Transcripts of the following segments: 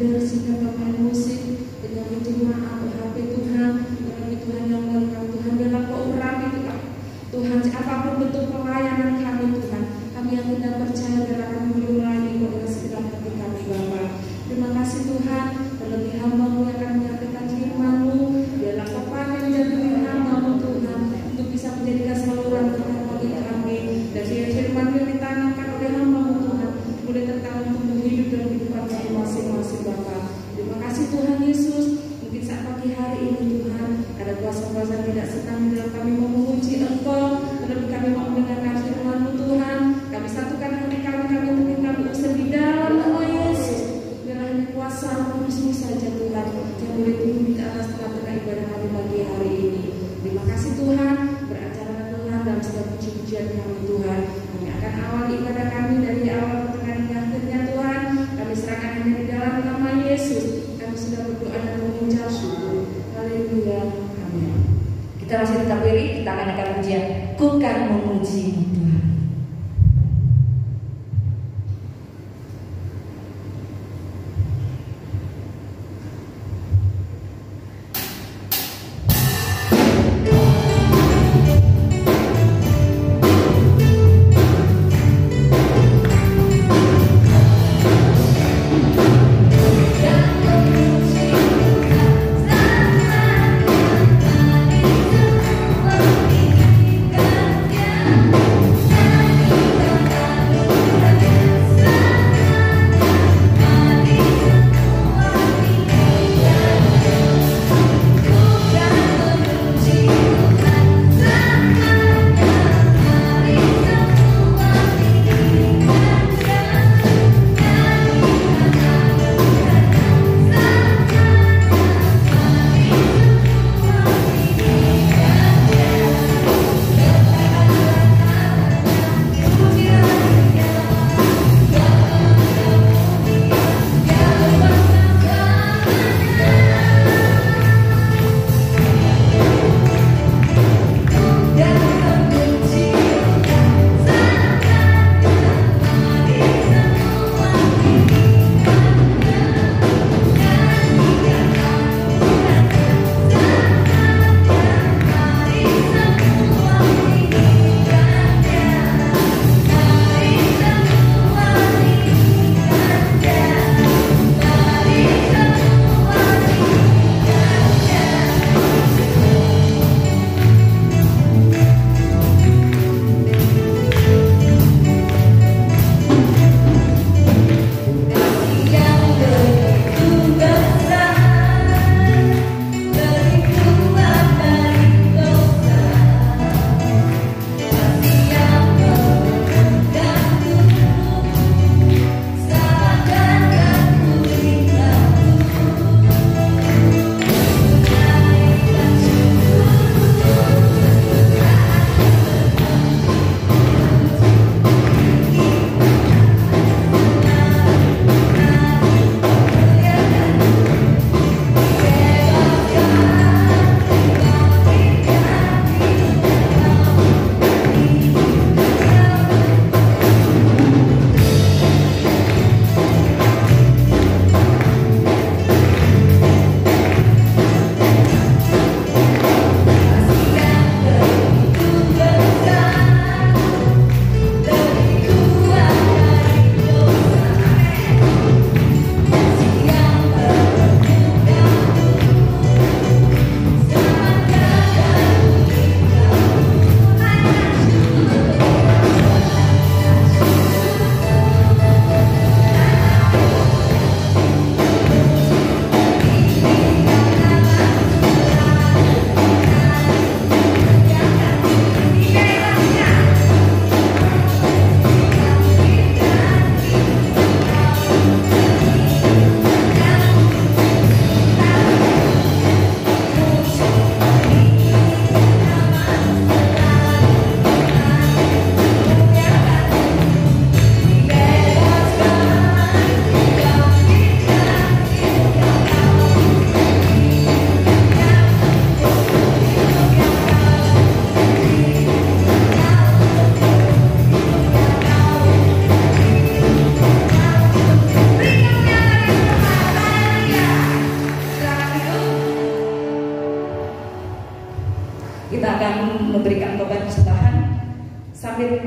bersikap pemain musik dengan berjemaah HP Tuhan, dengan Tuhan yang lengkap Tuhan, dalam urapi Tuhan, apapun bentuk pelayanan kami Tuhan, kami yang tidak percaya dan akan melayani dengan segala hati kami Bapa. Terima kasih Tuhan, terlebih hamba-Mu yang akan menyampaikan firman-Mu, biarlah kepanen dan diri hamba-Mu Tuhan, untuk bisa menjadikan saluran berkat bagi kami, dan biar firman yang ditanamkan oleh hamba-Mu Tuhan, boleh tertanam tumbuh hidup dalam kehidupan kami masing-masing Bapa. Terima kasih Tuhan Yesus, mungkin saat pagi hari ini Tuhan, ada kuasa-kuasa tidak senang dalam kami mau memuji Engkau, terlebih kami mau mendengarkan firman-Mu Tuhan, kami satukan hati kami ingin kami usir di dalam nama Yesus. Biarlah hanya kuasa Roh-Mu saja Tuhan yang boleh tumbuh di atas tengah-tengah ibadah kami pagi hari ini. Terima kasih Tuhan, beracara Tuhan dalam setiap puji-pujian kami Tuhan. Kami akan awali ibadah kami dari awal pertengahan hingga akhirnya Tuhan. Kami serahkan hanya di dalam nama Yesus. Kami sudah berdoa dan mengucap syukur. Haleluya. Amin. Kita masih tetap berdiri, kita akan pujian Ku Kan Memuji-Mu Tuhan. Ku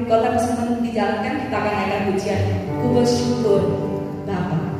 kalau bisa dijalankan, kita akan naikkan pujian. Ku bersyukur Bapa.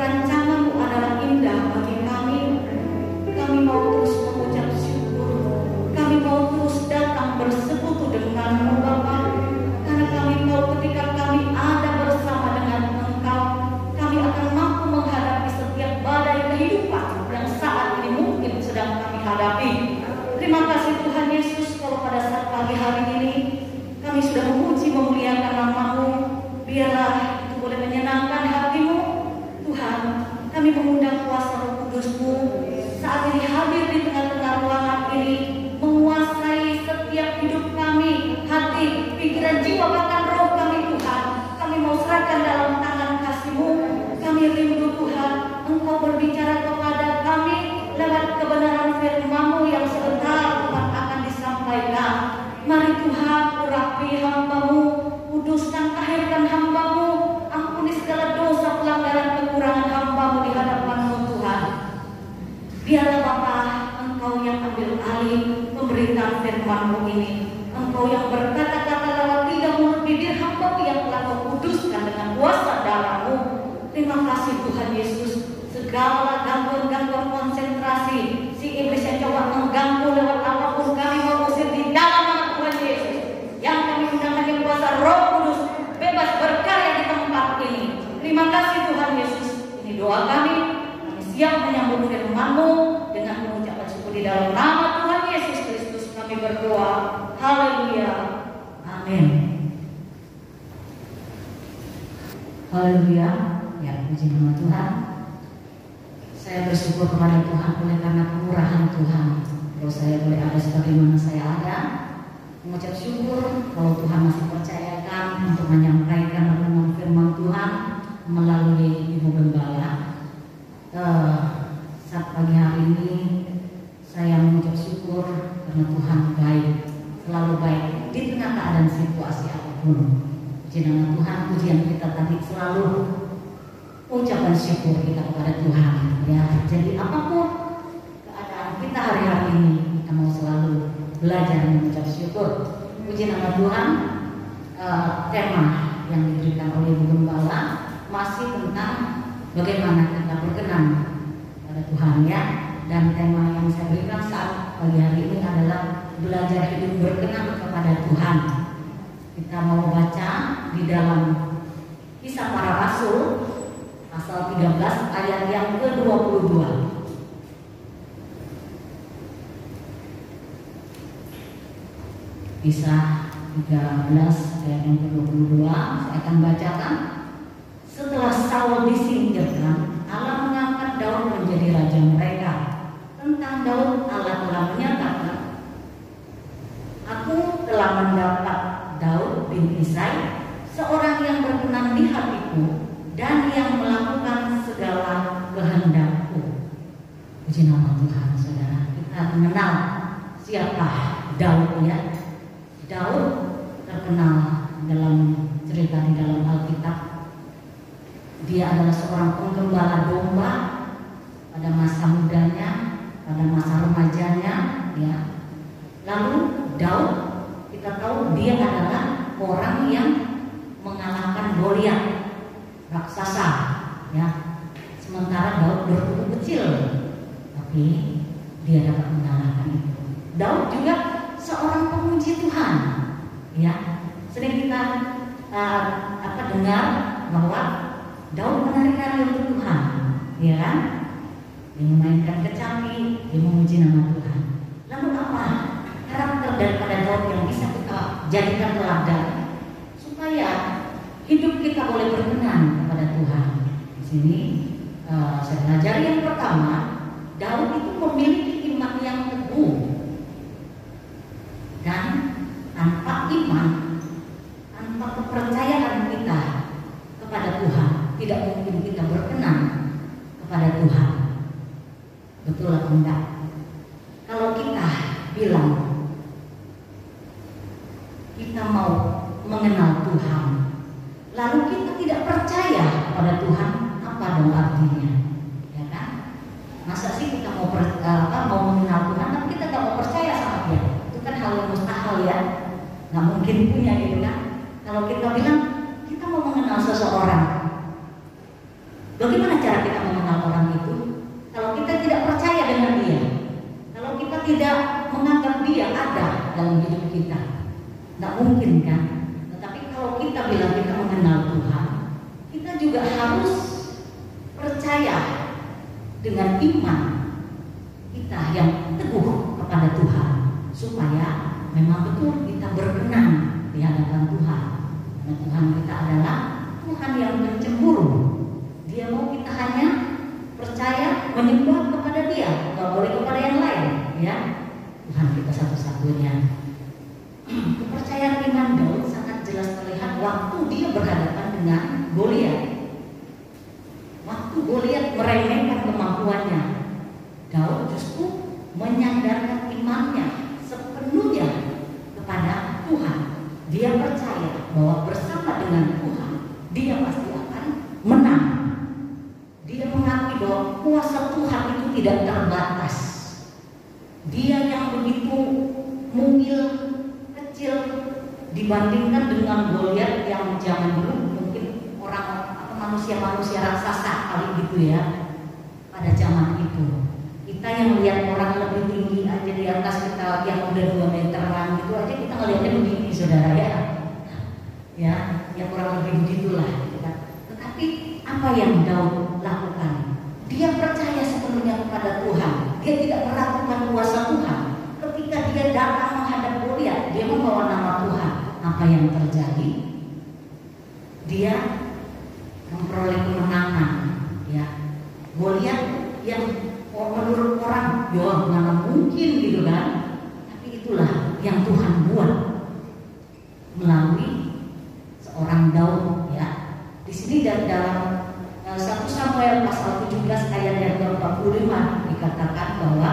rancangan-Mu adalah indah bagi kami. Kami mau terus mengucap syukur. Kami mau terus datang bersekutu dengan-Mu Bapa. Karena kami tahu ketika kami ada bersama dengan Engkau, kami akan mampu menghadapi setiap badai kehidupan yang saat ini mungkin sedang kami hadapi. Terima kasih Tuhan Yesus, kalau pada saat pagi hari ini kami sudah memuji memuliakan nama-Mu. Biarlah itu boleh menyenangkan hati-Mu Tuhan. Kami mengundang kuasa Roh Kudus-Mu saat ini hadir di tengah-tengah ruangan ini, menguasai setiap hidup kami, hati, pikiran, jiwa, bahkan roh kami Tuhan. Kami mau serahkan dalam tangan kasih-Mu. Kami rindu Tuhan Engkau berbicara kepada kami lewat kebenaran firman-Mu yang sebentar Tuhan akan disampaikan. Mari Tuhan urapi hamba-Mu, kuduskan, tahirkan hamba-Mu, ampuni segala dosa, pelanggaran, kekurangan hamba-Mu di hadapan-Mu Tuhan. Biarlah Bapa, Engkau yang ambil alih pemberitaan firman-Mu ini. Engkau yang berkata-kata lewat 3 mulut bibir hamba-Mu yang telah Kau kuduskan dengan kuasa darah-Mu. Terima kasih Tuhan Yesus. Segala gangguan-gangguan konsentrasi si iblis yang coba mengganggu lewat apapun, kami mau usir di dalam nama Tuhan Yesus. Yang kami undangkan kuasa Roh Kudus bebas berkarya di tempat ini. Terima kasih Tuhan Yesus. Ini doa kami. Kami siap menyambut firman-Mu dengan mengucapkan syukur di dalam nama Tuhan Yesus Kristus. Kami berdoa. Haleluya. Amin. Haleluya. Ya, puji nama Tuhan. Saya bersyukur kepada Tuhan oleh karena kemurahan Tuhan. Kalau saya boleh ada sebagaimana saya ada, mengucap syukur kalau Tuhan masih percayakan untuk menyampaikan renungan firman Tuhan melalui Ibu Gembala. Saat pagi hari ini saya mengucap syukur karena Tuhan baik, selalu baik di tengah keadaan situasi apapun. Puji nama Tuhan, pujian kita tadi selalu ucapan syukur kita kepada Tuhan. Ya, jadi apapun keadaan kita hari-hari ini, kita mau selalu belajar mengucap syukur. Puji nama Tuhan. Tema yang diberikan oleh Ibu Gembala masih tentang bagaimana kita berkenan pada Tuhan, ya. Dan tema yang saya berikan saat pagi hari ini adalah belajar hidup berkenan kepada Tuhan. Kita mau baca di dalam Kisah Para Rasul pasal 13 ayat yang ke-22. Kisah 13 ayat yang ke-22 saya akan bacakan. Setelah Saul disingkirkan, Allah mengangkat Daud menjadi raja mereka. Tentang Daud, Allah telah menyatakan, Aku telah mendapat Daud bin Isai, seorang yang berkenan di hatiku dan yang melakukan segala kehendakku. Puji nama Tuhan, saudara. Kita mengenal siapa Daud, ya. Daud terkenal dalam cerita di dalam Alkitab. Dia adalah seorang penggembala domba pada masa mudanya, pada masa remajanya, ya. Lalu Daud, kita tahu dia adalah orang yang mengalahkan Goliat, raksasa, ya. Sementara Daud bertubuh kecil, tapi dia dapat mengalahkan itu. Daud juga seorang pemuji Tuhan, ya. Sering kita dengar bahwa Daud menari-nari untuk Tuhan, ya kan? Dia memainkan kecapi, dia memuji nama Tuhan. Lalu apa karakter daripada Daud yang bisa kita jadikan teladan supaya hidup kita boleh berkenan kepada Tuhan? Di sini saya belajar yang pertama, Daud itu memiliki iman yang teguh, dan tanpa iman, tanpa kepercayaan kita kepada Tuhan, tidak mungkin kita berkenan kepada Tuhan. Betul atau enggak? Kalau kita bilang kita mau mengenal Tuhan, lalu kita tidak percaya pada Tuhan, apa dong artinya? Ya kan? Masa sih kita mau mengenal Tuhan, tapi kita tidak mau percaya sama Dia? Itu kan hal yang mustahil, ya. Nggak mungkin punya, gitu kan? Kalau kita bilang kita mau mengenal seseorang, bagaimana cara kita tidak menganggap dia ada dalam hidup kita. Nggak mungkin kan? Tetapi kalau kita bilang kita mengenal Tuhan, kita juga harus percaya dengan iman kita yang teguh kepada Tuhan, supaya memang betul kita berkenan di hadapan Tuhan. Karena Tuhan kita adalah Tuhan yang bercemburu. Dia mau kita hanya percaya, menyembah kepada Dia, nggak boleh kepada yang lain, ya. Tuhan kita satu-satunya. Kepercayaan iman Daud sangat jelas terlihat waktu dia berhadapan dengan Goliat. Waktu Goliat meremehkan kemampuannya, Daud justru menyandarkan imannya sepenuhnya kepada Tuhan. Dia percaya bahwa bersama dengan Tuhan dia pasti akan menang. Dia mengakui bahwa kuasa Tuhan itu tidak terbatas. Dia yang begitu mungil, kecil dibandingkan dengan Goliat yang zaman dulu mungkin orang atau manusia-manusia raksasa kali gitu ya. Pada zaman itu kita yang melihat orang lebih tinggi aja di atas kita yang udah 2 meteran gitu aja, kita ngelihatnya begini, saudara ya. Ya kurang lebih begitulah gitu kan. Tetapi apa yang Daud lakukan? Dia percaya sepenuhnya kepada Tuhan. Dia tidak meragukan kuasa Tuhan. Ketika dia datang menghadap Goliat, dia membawa nama Tuhan. Apa yang terjadi? Dia memperoleh kemenangan. Ya, Goliat yang menurut orang, ya mana mungkin gitu kan? Tapi itulah yang Tuhan buat melalui seorang Daud. Ya, di sini dalam 1 Samuel pasal 17 ayat yang ke-45 dikatakan bahwa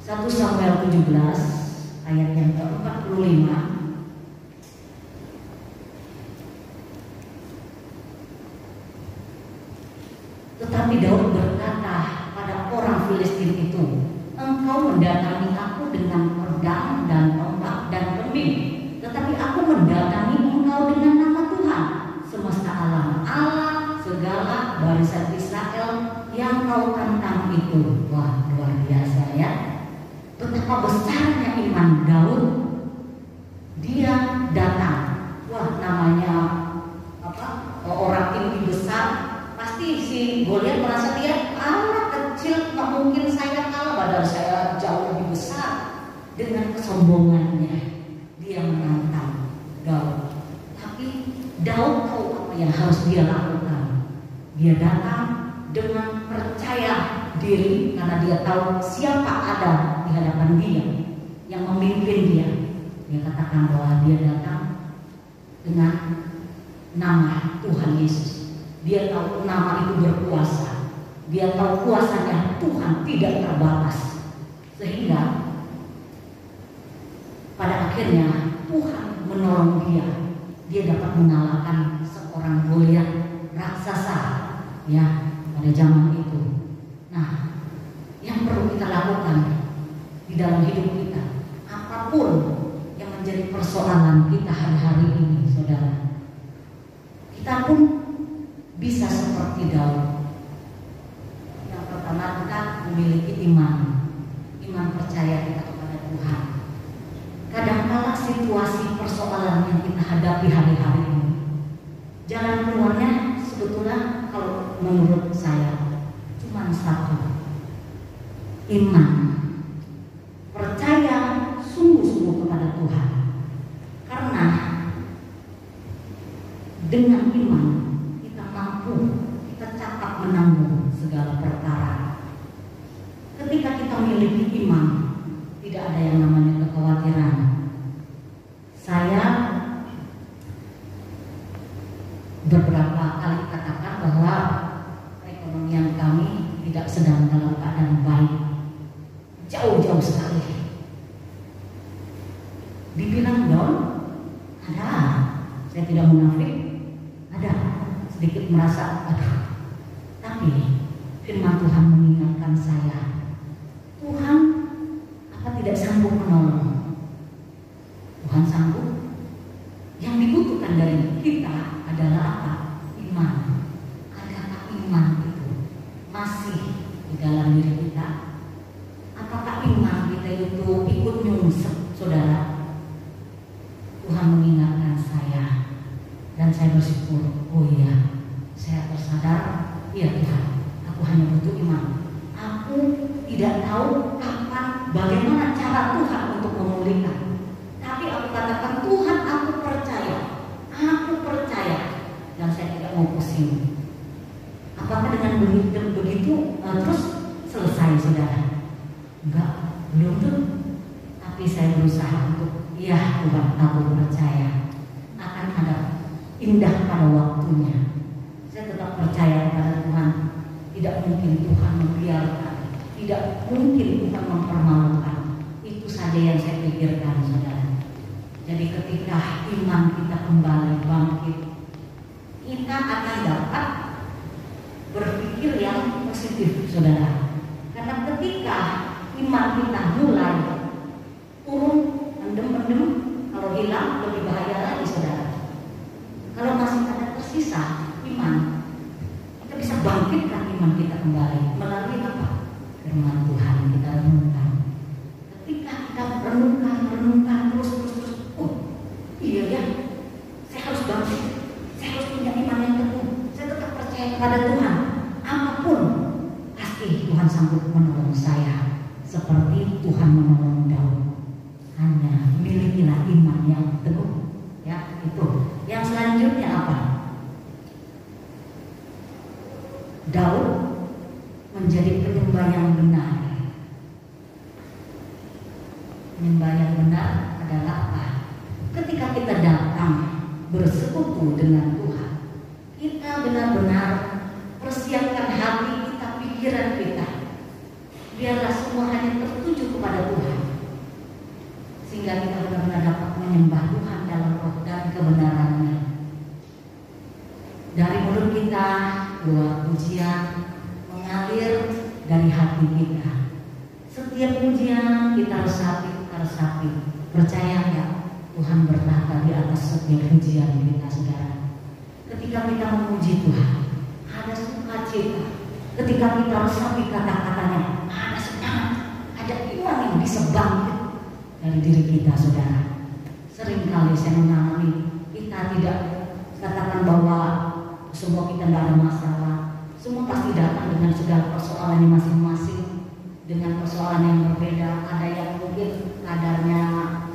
1 Samuel 17 ayat yang ke-45, tetapi Daud berkata pada orang Filistin itu, engkau mendatangi aku dengan pedang dan tombak dan kemih, tetapi aku mendatangi engkau dengan nama Tuhan semesta alam, Allah segala barisan Israel yang kau tantang itu. Wah, luar biasa ya. Betapa besarnya iman Daud. Dia datang. Wah, namanya orang tinggi besar. Pasti si Goliat merasa dia kecil, nggak mungkin saya kalah, padahal saya jauh lebih besar. Dengan kesombongannya dia menantang Daud. Tapi Daud tahu apa yang harus dia lakukan. Dia datang dengan percaya diri karena dia tahu siapa ada di hadapan dia yang memimpin dia. Dia katakan bahwa dia datang dengan nama Tuhan Yesus. Dia tahu nama itu berkuasa. Dia tahu kuasanya Tuhan tidak terbatas. Sehingga pada akhirnya Tuhan menolong dia. Dia dapat mengalahkan seorang Goliat raksasa ya pada zaman itu. Nah, yang perlu kita lakukan di dalam hidup kita, apapun yang menjadi persoalan kita hari-hari ini, saudara, kita pun bisa seperti Daud. Yang pertama, kita memiliki iman percaya kita kepada Tuhan. Kadang-kala situasi persoalan yang kita hadapi hari-hari ini, jalan keluarnya sebetulnya kalau menurut saya cuma satu: iman, percaya sungguh-sungguh kepada Tuhan. Karena dengan iman kita mampu, kita cakap menanggung segala perkara. Ketika kita memiliki iman, tidak ada yang namanya kekhawatiran. Saya beberapa kali katakan bahwa perekonomian kami tidak sedang dalam keadaan baik, jauh-jauh sekali. Dibilang down, ada, saya tidak munafik, ada sedikit merasa aduh. Tapi firman Tuhan mengingatkan saya, Tuhan apa tidak sanggup menolong? Tuhan sanggup. Yang dibutuhkan dari kita adalah apa? Iman. Adakah iman itu masih di dalam diri kita? Apakah iman kita itu tidak tahu kapan, bagaimana cara Tuhan untuk memulihkan. Tapi aku katakan, Tuhan, aku percaya, dan saya tidak mau pusing. Apakah dengan begitu terus selesai, saudara? Enggak, belum tuh. Tapi saya berusaha untuk, ya Tuhan, aku percaya akan ada indah pada waktunya. Saya tetap percaya kepada Tuhan. Tidak mungkin Tuhan membiarkan, tidak mungkin Tuhan mempermalukan. Itu saja yang saya pikirkan, saudara. Jadi ketika iman kita kembali bangkit, kita akan dapat berpikir yang positif, saudara. Karena ketika iman kita mulai turun, mendem, kalau hilang lebih bahaya lagi, saudara. Kalau masih ada tersisa iman, kita bisa bangkitkan iman kita kembali melalui apa? Firman Tuhan kita renungkan. Ketika kita renungkan terus, oh iya ya, saya harus bangkit, saya harus punya iman yang teguh, saya tetap percaya kepada Tuhan. Apapun pasti Tuhan sanggup menolong saya, seperti Tuhan menolong Daud. Hanya milikilah iman yang teguh, ya itu. Yang selanjutnya apa? Daud menjadi penyembah yang benar. Penyembah yang benar adalah apa? Ketika kita datang bersekutu dengan Tuhan, kita benar-benar persiapkan hati kita, pikiran kita, biarlah semua hanya tertuju kepada Tuhan, sehingga kita benar-benar dapat menyembah Tuhan dalam roh dan kebenarannya. Dari mulut kita keluar pujian mengalir dari hati kita. Setiap pujian kita resapi. Percaya ya, Tuhan bertahta di atas setiap pujian kita, saudara. Ketika kita memuji Tuhan, ada sukacita. Ketika kita resapi kata-katanya, ada semangat, ada iman yang bisa bangkit dari diri kita, saudara. Seringkali saya mengalami, kita tidak katakan bahwa semua kita tidak ada masalah. Semua pasti datang dengan segala persoalannya masing-masing, dengan persoalan yang berbeda. Ada yang mungkin kadarnya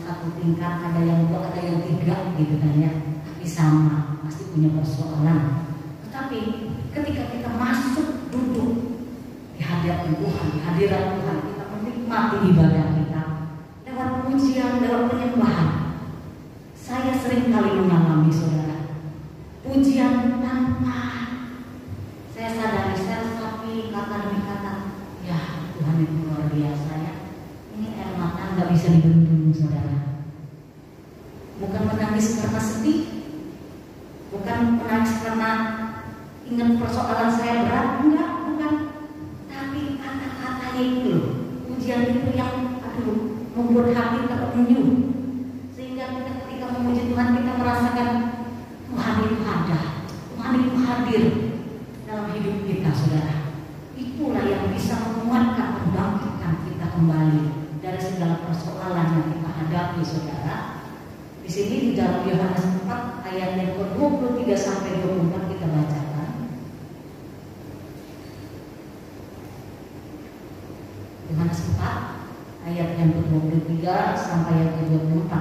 1 tingkat, ada yang 2, ada yang 3 gitu kan ya. Tapi sama, pasti punya persoalan. Tetapi ketika kita masuk duduk di hadirat Tuhan, di hadirat Tuhan, kita menikmati ibadah kita lewat pujian, lewat penyembahan. Saya sering kali mengalami, saudara, pujian tanpa saya sadari, saya resapi kata demi kata, ya Tuhan itu luar biasa ya. Ini air mata nggak bisa dibendung, saudara. Bukan menangis karena sedih, bukan menangis karena ingat persoalan saya berat, enggak, bukan. Tapi kata-katanya itu loh, pujian itu yang membuat hati tertenyum. Sehingga kita ketika memuji Tuhan, kita merasakan Tuhan itu ada, Tuhan itu hadir dalam hidup kita, saudara. Itulah yang bisa menguatkan, membangkitkan kita kembali dari segala persoalan yang kita hadapi, saudara. Di sini di dalam Yohanes 4 ayat yang ke-23 sampai 24 kita bacakan. Yohanes 4 ayat yang ke-23 sampai yang ke-24.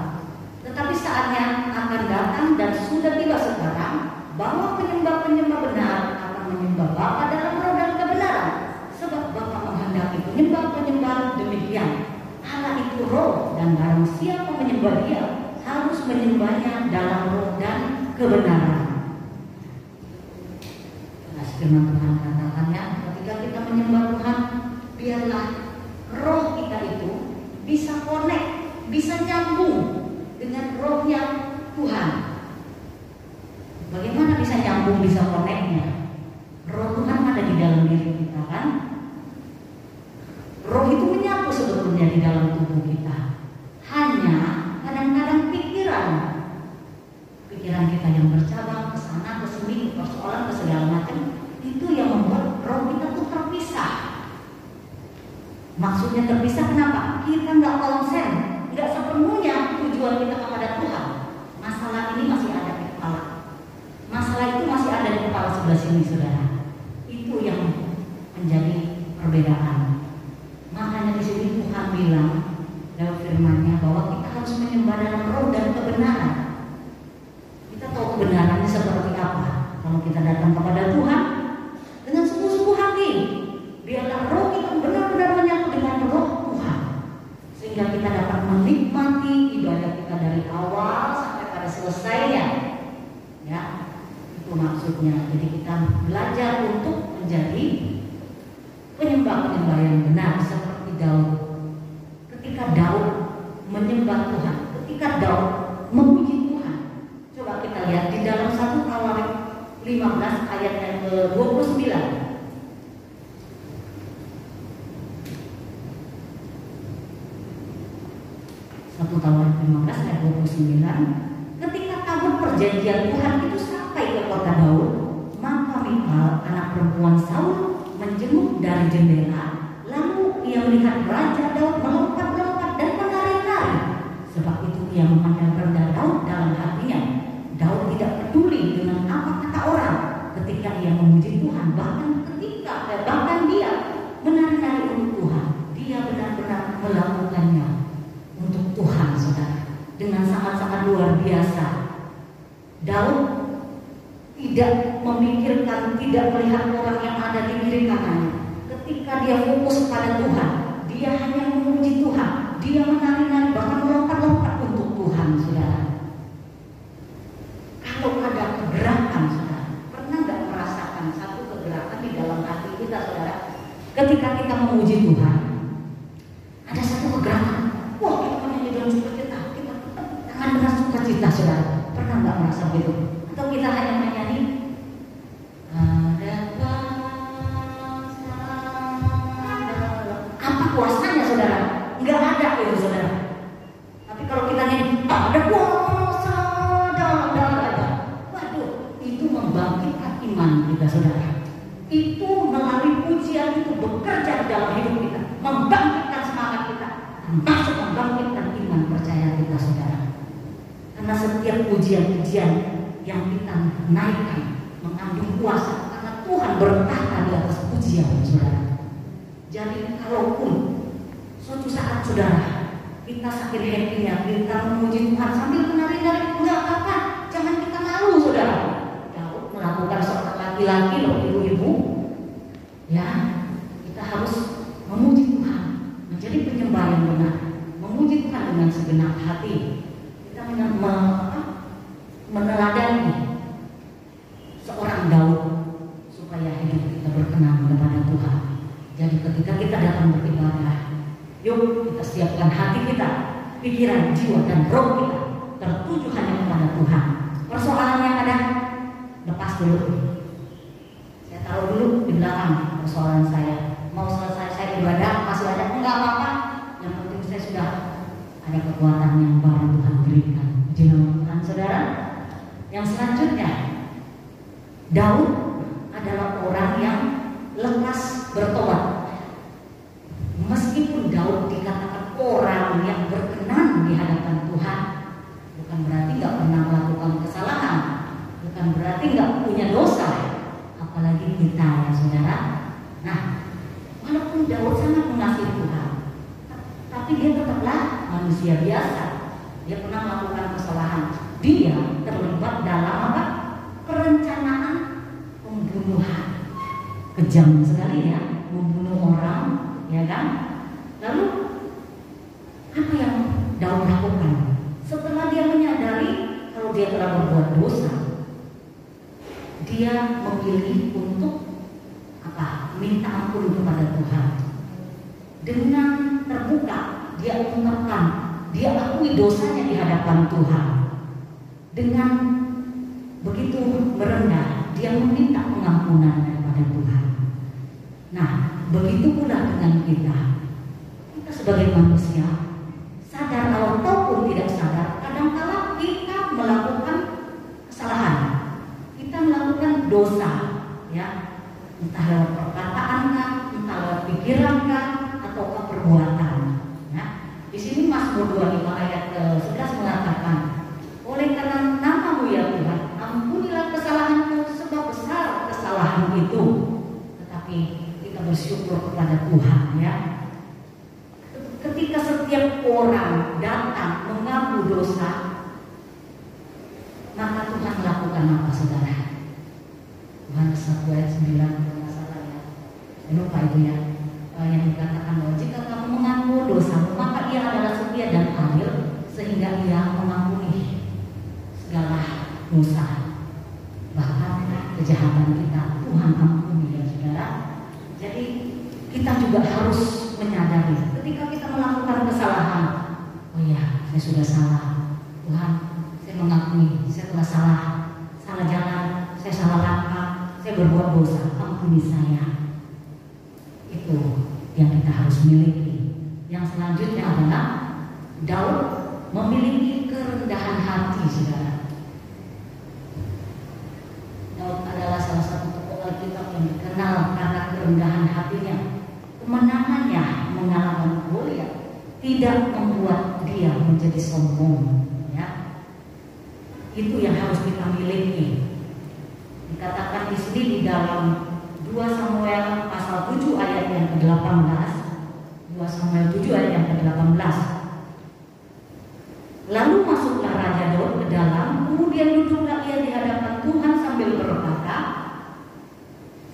Tetapi saatnya akan datang dan sudah tiba sekarang bahwa penyembah-penyembah benar akan menyembah Bapa dalam roh dan kebenaran, sebab Bapa menghendaki penyembah-penyembah demikian. Allah itu roh, dan barang siapa menyembah Dia harus menyembahnya dalam roh dan kebenaran. Nah, firman Tuhan katakannya, ketika kita menyembah Tuhan, biarlah roh kita itu bisa connect, bisa nyambung dengan rohnya Tuhan. Bagaimana bisa nyambung, bisa connect-nya? Roh Tuhan ada di dalam diri kita, kan? Roh itu menyatu sebetulnya di dalam tubuh kita. Hanya kadang-kadang pikiran kita yang bercabang ke sana, ke sini, ke persoalan, ke segala macam, itu yang membuat roh kita tuh terpisah. Maksudnya terpisah kenapa? Kita nggak konsen, nggak sepenuhnya tujuan kita kepada Tuhan. Masalah ini masih ada di kepala. Masalah itu masih ada di kepala sebelah sini, saudara. Itu yang menjadi perbedaan. menyembah dalam roh dan kebenaran. Kita tahu kebenarannya seperti apa. Kalau kita datang kepada Tuhan dengan sungguh-sungguh hati, biarlah roh kita benar-benar menyatu dengan roh Tuhan, sehingga kita dapat menikmati ibadah kita dari awal sampai pada selesainya. Ya, itu maksudnya. Jadi kita belajar untuk menjadi penyembah-penyembah yang benar seperti Daud. Ketika Daud menyembah Tuhan, ketika Daud memuji Tuhan. Coba kita lihat di dalam 1 Tawarik 15 ayat yang ke-29. 1 Tawarik 15 ayat 29. Ketika tabut perjanjian Tuhan itu sampai ke kota Daud, maka Mikal anak perempuan Saul menjenguk dari jendela, lalu ia melihat Raja Daud melompat-lompat dan menari-nari. Sebab itu ia memandang rendah Daud dalam hatinya. Daud tidak peduli dengan apa kata orang ketika ia memuji Tuhan, bahkan dia menari-nari untuk Tuhan. Dia benar-benar melakukannya untuk Tuhan, saudara, dengan sangat-sangat luar biasa. Daud tidak memikirkan, tidak melihat orang yang ada di kiri kanannya. Ketika dia fokus pada Tuhan, dia hanya memuji Tuhan, dia menari-nari, bahkan melompat-lompat untuk Tuhan, saudara. Kalau ada kegerakan, saudara, pernah nggak merasakan satu kegerakan di dalam hati kita, saudara? Ketika kita memuji Tuhan, ada satu kegerakan. Wah, kita menyanyi dalam sukacita, kita tangan dengan sukacita, saudara. Pernah nggak merasa begitu? Atau kita hanya menyanyi apa kuasanya, saudara? Nggak ada itu, saudara. Tapi kalau kita nyanyi ada kuasa dalam, waduh, itu membangkitkan iman kita, saudara. Itu melalui pujian itu bekerja dalam hidup kita, membangkitkan semangat kita, masuk membangkitkan iman percaya kita, saudara. Karena setiap pujian-pujian yang kita naikkan mengandung kuasa, karena Tuhan bertahta di atas pujian, saudara. Jadi kalaupun suatu saat, saudara, kita sakit hatinya, kita memuji Tuhan sambil menari-nari, nggak apa-apa, jangan kita malu, saudara. Daud melakukan seorang laki-laki loh, ibu-ibu, ya, kita harus memuji Tuhan, menjadi penyembah yang benar, memuji Tuhan dengan segenap hati. Kita meneladani seorang Daud supaya hidup kita berkenan kepada Tuhan. Jadi ketika kita datang beribadah, yuk kita siapkan hati kita, pikiran, jiwa, dan roh kita tertuju hanya kepada Tuhan. Persoalan yang ada, lepas dulu. Saya taruh dulu di belakang persoalan saya. Mau selesai saya ibadah, masih ada, enggak apa-apa. Yang penting saya sudah ada kekuatan yang baru Tuhan berikan. Jangan, saudara. Yang selanjutnya, Daud adalah orang yang lekas bertobat. Meskipun Daud dikatakan orang yang berkenan di hadapan Tuhan, bukan berarti nggak pernah melakukan kesalahan, bukan berarti nggak punya dosa, apalagi kita, ya saudara. Nah, walaupun Daud sangat mengasihi Tuhan, tapi dia tetaplah manusia biasa. Dia pernah melakukan kesalahan. Dia terlibat dalam apa? Perencanaan pembunuhan. Kejam sekali ya, membunuh orang, ya kan? Lalu apa yang Daud lakukan? Setelah dia menyadari kalau dia telah berbuat dosa, dia memilih untuk apa? Minta ampun kepada Tuhan. Dengan terbuka, dia ungkapkan, dia akui dosanya di hadapan Tuhan. Dengan begitu merendah, dia meminta pengampunan daripada Tuhan. Nah, begitu pula dengan kita. Kita sebagai manusia, sadar ataupun tidak sadar, kadang-kala kita melakukan kesalahan, kita melakukan dosa, ya, entah lewat perkataan kah, entah lewat pikiran kah, atau perbuatan. Nah, di sini Mazmur 25 ayat 11 mengatakan, oleh karena nama-Mu ya Tuhan, ampunilah kesalahanku, sebab besar kesalahan itu. Tetapi kita bersyukur kepada Tuhan, ya. Ketika ketika setiap orang datang mengaku dosa, maka Tuhan melakukan apa, saudara? Yohanes 1 ayat 9, kalau nggak salah ya, lupa itu ya, yang dikatakan bahwa jika kamu mengaku dosamu, maka Ia adalah setia dan adil, sehingga Ia mengampuni segala dosa, bahkan kejahatan kita. Tuhan ampuni ya saudara. Jadi kita juga harus menyadari ketika kita melakukan kesalahan, oh ya, saya sudah salah, Tuhan, saya mengakui saya telah salah jalan, saya salah langkah, saya berbuat dosa, ampuni saya. Itu yang kita harus miliki. Yang selanjutnya adalah Daud memiliki kerendahan hati, saudara. Daud adalah salah satu tokoh Alkitab yang dikenal karena kerendahan hatinya. Kemenangannya mengalahkan Goliat tidak membuat dia menjadi sombong. Ya, itu yang harus kita miliki. Dikatakan di sini di dalam 2 Samuel pasal 7 ayat yang ke-18. 2 Samuel 7 ayat yang ke-18. Lalu masuklah Raja Daud ke dalam, kemudian duduklah ia di hadapan Tuhan sambil berkata,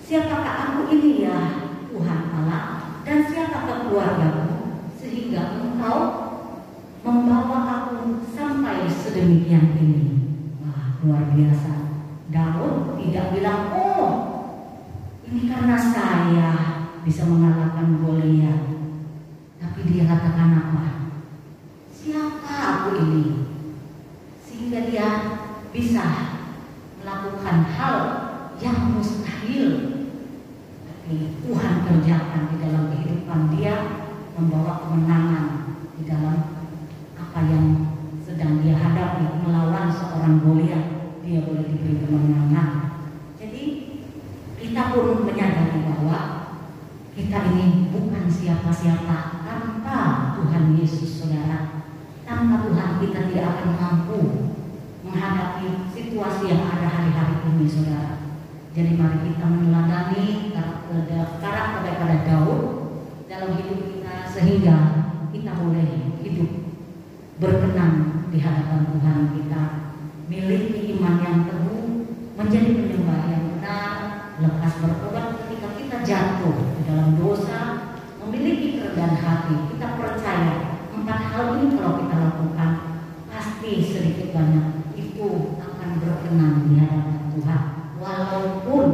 siapakah aku ini ya Tuhan Allah, dan siapakah keluargaku, sehingga Engkau membawa aku sampai sedemikian ini. Wah, luar biasa. Daud tidak bilang, oh ini karena saya bisa mengalahkan Goliat, tapi dia katakan apa? Siapa aku ini? Sehingga dia bisa melakukan hal yang mustahil, tapi Tuhan kerjakan di dalam kehidupan dia, membawa kemenangan di dalam apa yang sedang dia hadapi. Melawan seorang Goliat, dia boleh diberi kemenangan. Jadi kita pun menyadari bahwa kita ini bukan siapa-siapa tanpa Tuhan Yesus, saudara. Tanpa Tuhan kita tidak akan mampu menghadapi situasi yang ada hari-hari ini, saudara. Jadi mari kita meneladani karakter daripada Daud dalam hidup kita, sehingga kita boleh hidup berkenan di hadapan Tuhan kita, miliki iman yang teguh, menjadi penyembah yang benar, lekas bertobat ketika kita jatuh di dalam dosa, memiliki kerendahan hati. Kita percaya 4 hal ini kalau kita lakukan, pasti sedikit banyak itu akan berkenan di hadapan Tuhan. Walaupun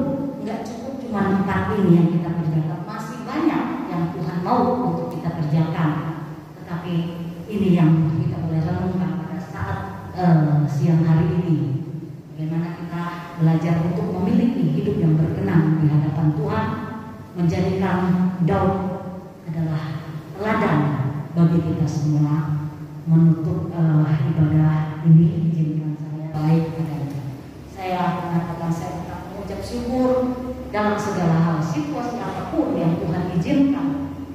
nggak cukup cuma 4 ini yang kita kerjakan, masih banyak yang Tuhan mau untuk kita kerjakan. Tetapi ini yang kita boleh renungkan pada saat siang hari ini. Bagaimana kita belajar untuk memiliki hidup yang berkenan di hadapan Tuhan, menjadikan Daud adalah teladan bagi kita semua. Menutup ibadah ini, izinkan saya baik adanya. Saya mengatakan saya tetap mengucap syukur dalam segala hal, situasi apapun yang Tuhan izinkan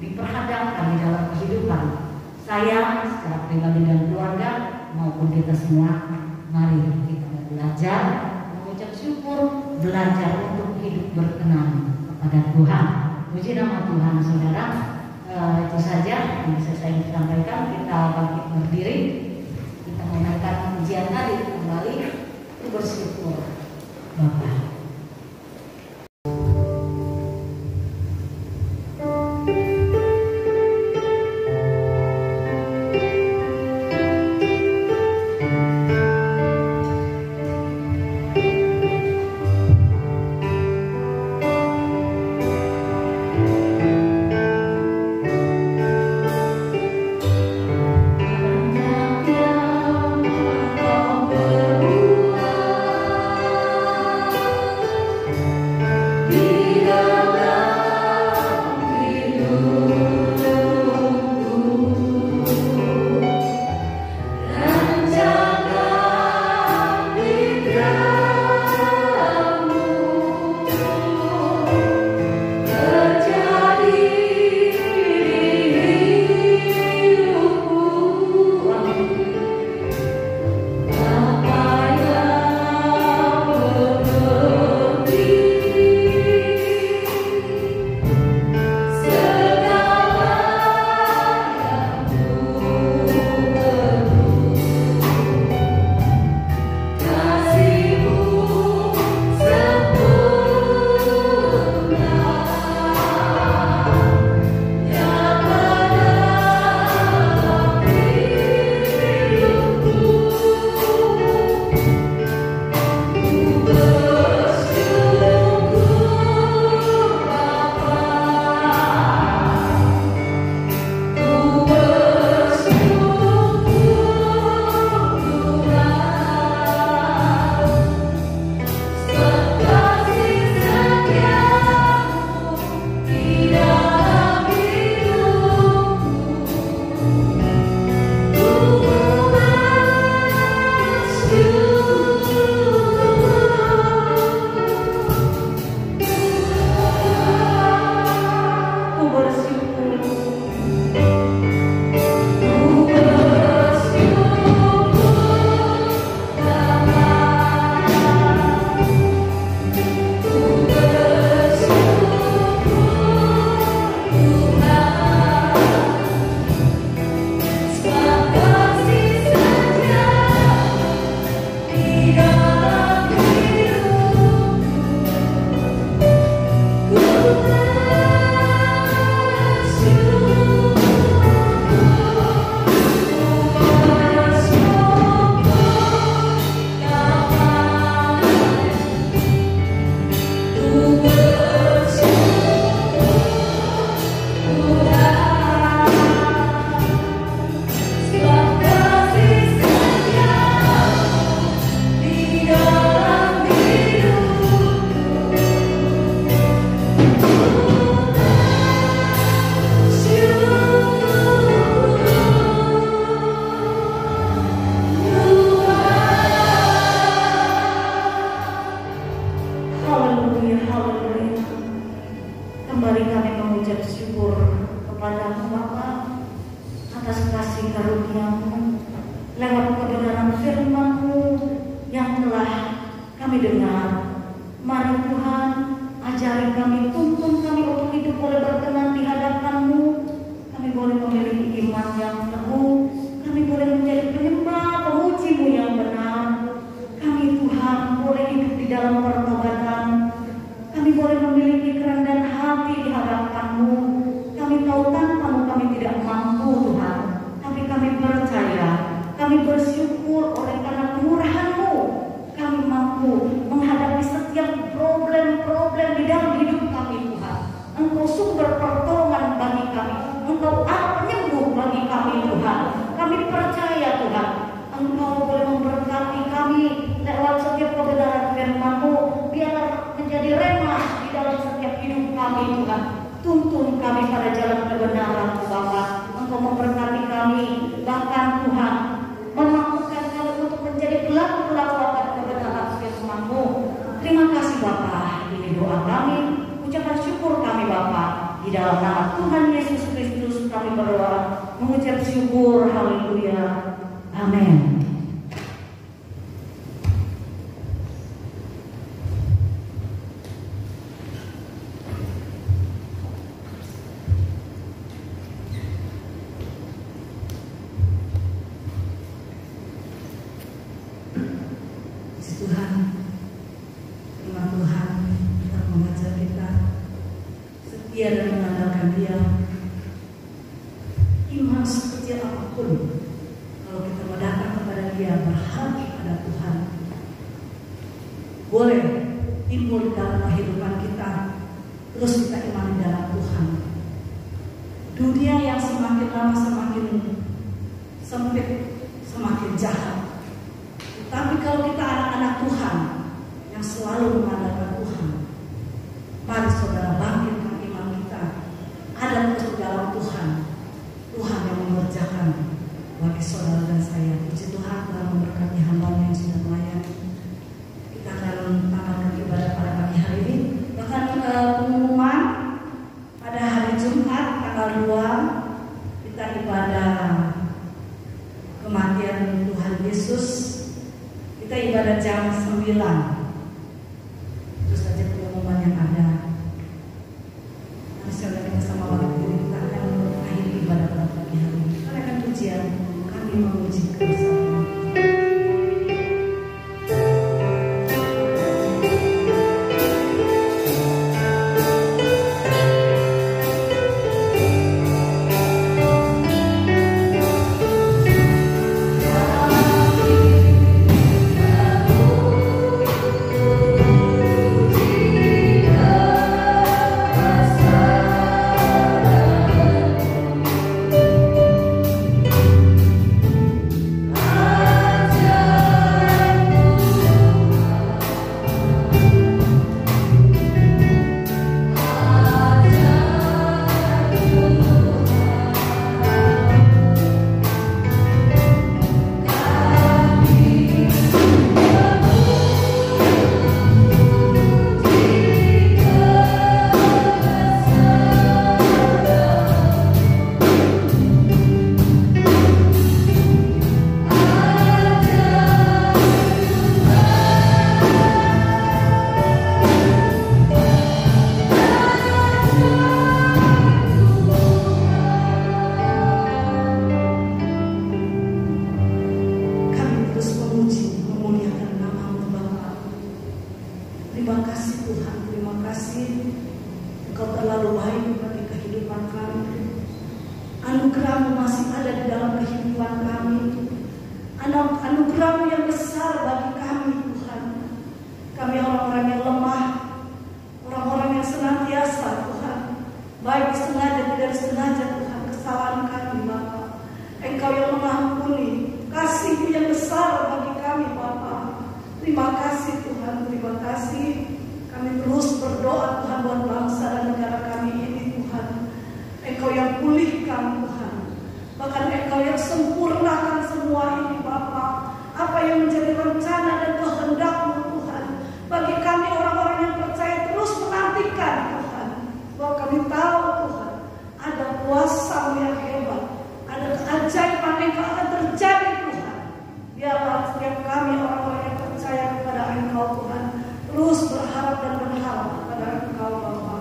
diperhadapkan di dalam kehidupan saya secara pribadi dan keluarga maupun kita semua. Mari kita belajar mengucap syukur, belajar untuk hidup berkenan kepada Tuhan. Puji nama Tuhan, saudara. Itu saja yang bisa saya sampaikan. Kita bangkit berdiri, kita menaikkan pujian tadi kembali, bersyukur Bapa. kami mengucap syukur kepada-Mu Bapa atas kasih karunia-Mu lewat kebenaran firman-Mu yang telah kami dengar. Mari Tuhan, ajari kami, tuntun kami untuk hidup boleh berkenan di hadapan-Mu. Kami boleh memiliki iman yang teguh, kami boleh menjadi penyembah pemuji-Mu yang benar. Kami Tuhan boleh hidup di dalam pertobatan. Kami boleh memiliki kerendahan hati di hadapan-Mu. Kami tahu tanpa-Mu kami tidak mampu Tuhan, tapi kami percaya, kami bersyukur oleh karena kemurahan-Mu kami mampu menghadapi setiap problem-problem di dalam hidup kami Tuhan. Engkau sumber pertolongan bagi kami, Engkau penyembuh bagi kami Tuhan. Kami percaya Tuhan, Engkau boleh memberkati kami lewat setiap kebenaran firman-Mu, biar menjadi remah di dalam setiap hidup kami Tuhan. Tuntun kami pada jalan kebenaran Bapa. Engkau memberkati kami, bahkan Tuhan memampukan kami untuk menjadi pelaku-pelaku akan kebenaran firman-Mu. Terima kasih Bapa, ini doa kami, ucapan syukur kami Bapa. Di dalam nama Tuhan Yesus Kristus kami berdoa, mengucap syukur, haleluya, amin. Tuhan, firman Tuhan tetap mengajar kita setia dan mengandalkan Dia. Iman sekecil apapun, kalau kita mendatang kepada Dia, berharap kepada Tuhan, boleh timbul dalam kehidupan kita. Terus kita imani dalam Tuhan. Dunia yang semakin lama semakin sempit, semakin jahat. Tapi kalau kita anak-anak Tuhan yang selalu mengandalkan Tuhan, mari saudara bangkitkan iman kita. Ada terus dalam Tuhan, Tuhan yang mengerjakan bagi saudara dan saya. Puji Tuhan telah memberkati hamba-Nya yang sudah melayani. Kita akan tanggalkan ibadah pada pagi hari ini. Bahkan pengumuman pada hari Jumat tanggal 2 kita ibadah kematian Tuhan Yesus. Kita ibadah jam 9. Itu saja pengumuman yang ada. Nanti saudara kita sama waktu ini kita akan mengakhiri ibadah pada pagi hari ini. Kita akan pujian, kami memuji bersama. Anugerah-Mu masih ada di dalam kehidupan kami. Anugerah-Mu yang besar bagi kami, Tuhan. Kami orang-orang yang lemah, orang-orang yang senantiasa, Tuhan, baik sengaja tidak sengaja, Tuhan, kesalahan kami, Bapa. Engkau yang mengampuni, kasih-Mu yang besar bagi kami, Bapa. Terima kasih, Tuhan, terima kasih. Kami terus berdoa, Tuhan, buat bangsa dan negara kami ini, Tuhan. Engkau yang pulihkan, Tuhan. Bahkan Engkau yang sempurnakan semua ini, Bapa. Apa yang menjadi rencana dan kehendak-Mu, Tuhan, bagi kami orang-orang yang percaya terus menantikan, Tuhan, bahwa kami tahu yang hebat. Ada keajaiban Engkau akan terjadi Tuhan. Biarlah setiap kami orang-orang yang percaya kepada Engkau Tuhan terus berharap dan berharap kepada Engkau Bapa.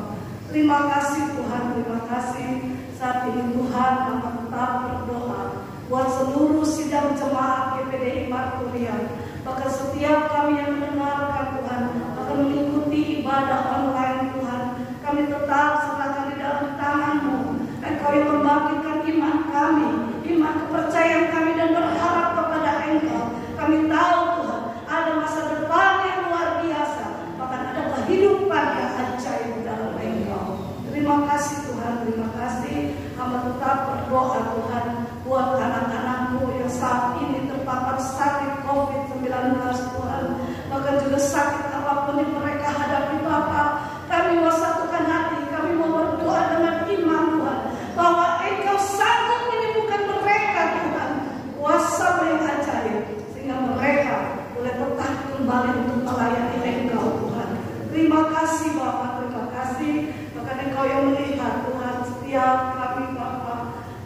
Terima kasih Tuhan, terima kasih. Saat ini Tuhan akan tetap berdoa buat seluruh sidang jemaat GPDI Marturian. Bahkan setiap kami yang mendengarkan Tuhan akan mengikuti ibadah online Tuhan. Kami tetap serahkan di dalam tangan-Mu. Engkau yang membangkitkan iman kami, iman kepercayaan kami dan berharap kepada Engkau. Kami tahu Tuhan ada masa depan yang luar biasa, bahkan ada kehidupan yang ajaib dalam Engkau. Terima kasih Tuhan, terima kasih. Hamba tetap berdoa Tuhan buat anak-anak-Mu yang saat ini terpapar sakit COVID-19 Tuhan, bahkan juga sakit apapun yang mereka hadapi Bapa. Kami mau satukan hati, kami mau berdoa dengan iman Tuhan, bahwa Engkau sanggup menyembuhkan mereka Tuhan, kuasa yang ajaib, sehingga mereka boleh tetap kembali untuk melayani Engkau Tuhan. Terima kasih Bapa, terima kasih. Bahkan Engkau yang melihat Tuhan setiap kami Bapa,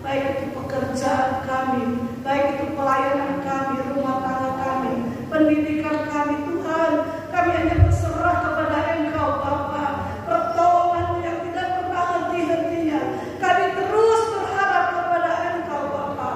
baik itu pekerjaan kami, baik itu pelayanan kami, rumah tangga kami, pendidikan kami Tuhan. Kami hanya berserah kepada Engkau Bapa. Pertolongan yang tidak pernah henti-hentinya, kami terus berharap kepada Engkau Bapa.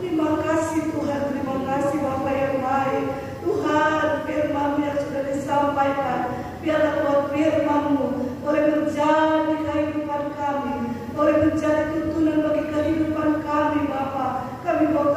Terima kasih Tuhan, terima kasih Bapa yang baik. Tuhan, firman-Mu yang sudah disampaikan, biarlah buat firman-Mu boleh menjadi kehidupan kami, boleh menjadi tuntunan bagi kehidupan kami Bapa. Kami mau